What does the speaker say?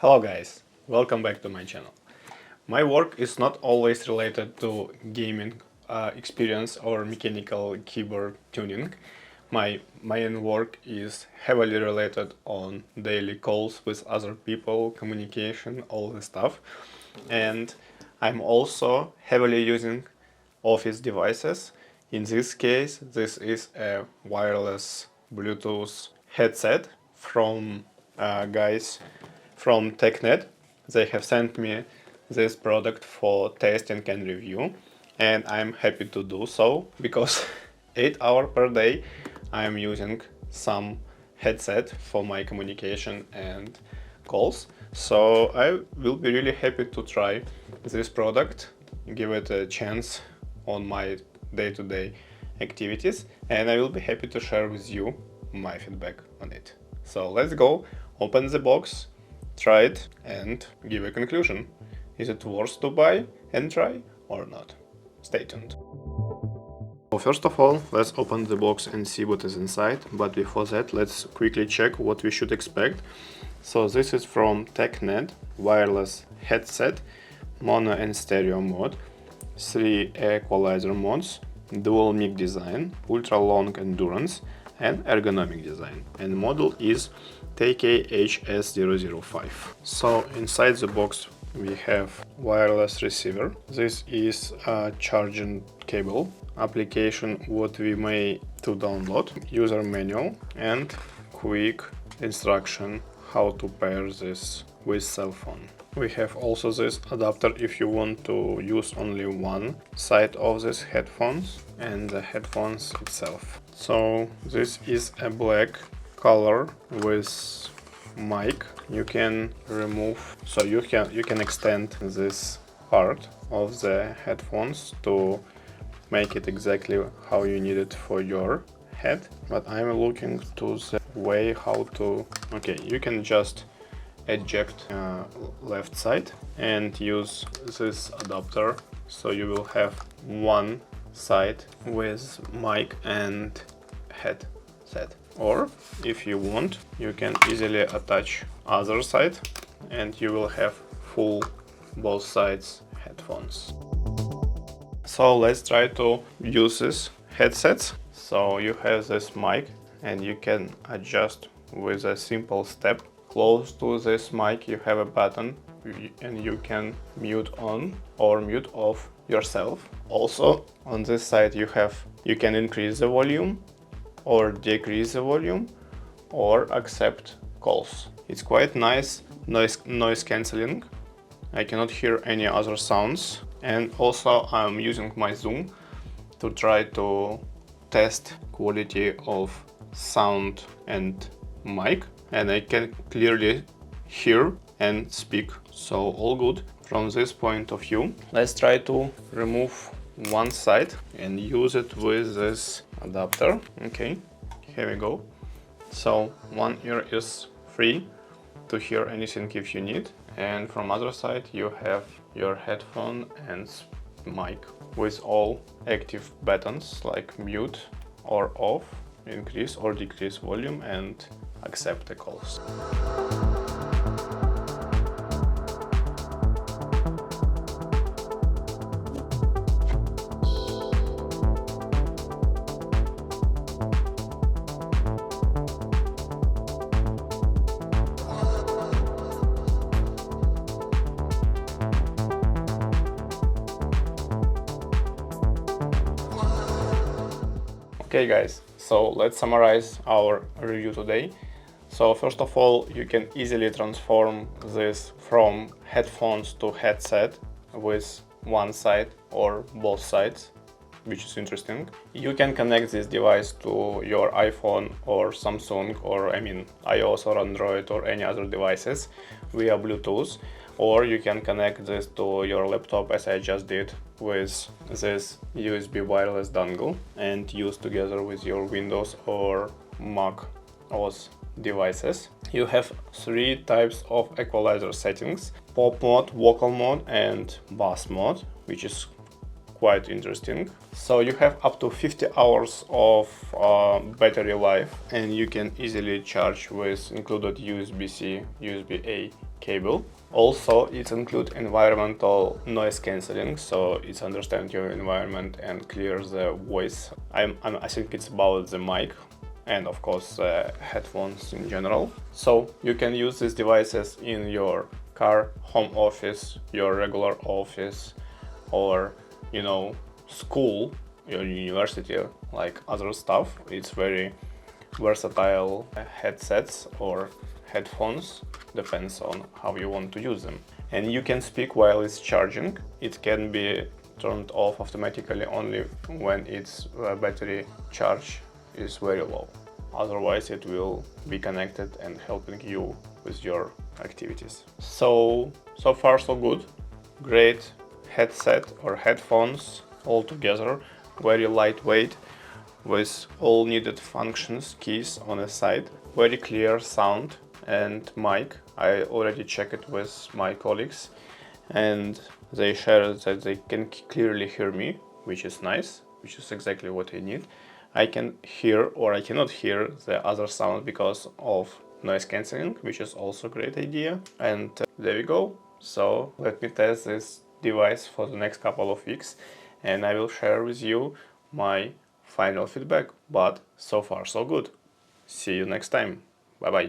Hello guys, welcome back to my channel. My work is not always related to gaming experience or mechanical keyboard tuning. My main work is heavily related on daily calls with other people, communication, all the stuff. And I'm also heavily using office devices. In this case, this is a wireless Bluetooth headset from guys from TECKNET. They have sent me this product for testing and review, and I'm happy to do so because 8 hours per day I'm using some headset for my communication and calls. So I will be really happy to try this product, give it a chance on my day-to-day activities, and I will be happy to share with you my feedback on it. So let's go, open the box, try it and give a conclusion. Is it worth to buy and try or not? Stay tuned. So first of all, let's open the box and see what is inside, but before that let's quickly check what we should expect. So this is from TECKNET wireless headset, mono and stereo mode, 3 equalizer modes, dual mic design, ultra long endurance and ergonomic design, and model is TKHS005. So inside the box we have wireless receiver. This is a charging cable, application what we may to download, user manual and quick instruction how to pair this with cell phone. We have also this adapter if you want to use only one side of this headphones and the headphones itself. So this is a black color with mic. You can remove, so you can extend this part of the headphones to make it exactly how you need it for your head. But I'm looking to the way how to, okay, you can just eject left side and use this adapter, so you will have one side with mic and headset. Or if you want, you can easily attach other side and you will have full both sides headphones. So let's try to use this headsets. So you have this mic and you can adjust with a simple step. Close to this mic you have a button and you can mute on or mute off yourself. Also on this side you can increase the volume or decrease the volume or accept calls. It's quite nice noise cancelling. I cannot hear any other sounds, and also I'm using my Zoom to try to test quality of sound and mic, and I can clearly hear and speak, so all good from this point of view. Let's try to remove one side and use it with this adapter. Okay, here we go. So one ear is free to hear anything if you need, and from other side you have your headphone and mic with all active buttons like mute or off, increase or decrease volume and accept the calls. Okay guys, so let's summarize our review today. So first of all, you can easily transform this from headphones to headset with one side or both sides, which is interesting. You can connect this device to your iPhone or Samsung or iOS or Android or any other devices via Bluetooth, or you can connect this to your laptop as I just did with this USB wireless dongle and use together with your Windows or Mac OS devices. You have 3 types of equalizer settings: pop mode, vocal mode and bass mode, which is quite interesting. So you have up to 50 hours of battery life, and you can easily charge with included USB-C, USB-A cable. Also, it includes environmental noise cancelling, so it understands your environment and clears the voice. I think it's about the mic and of course headphones in general. So you can use these devices in your car, home office, your regular office, or school, your university, like other stuff. It's very versatile headsets or headphones, depends on how you want to use them. And you can speak while it's charging. It can be turned off automatically only when its battery charge is very low. Otherwise it will be connected and helping you with your activities. So far so good. Great headset or headphones all together, very lightweight with all needed functions, keys on the side, very clear sound and mic. I already checked it with my colleagues and they shared that they can clearly hear me, which is nice, which is exactly what I need. I can hear or I cannot hear the other sound because of noise cancelling, which is also a great idea. And there we go. So let me test this device for the next couple of weeks and I will share with you my final feedback. But so far so good. See you next time. Bye bye.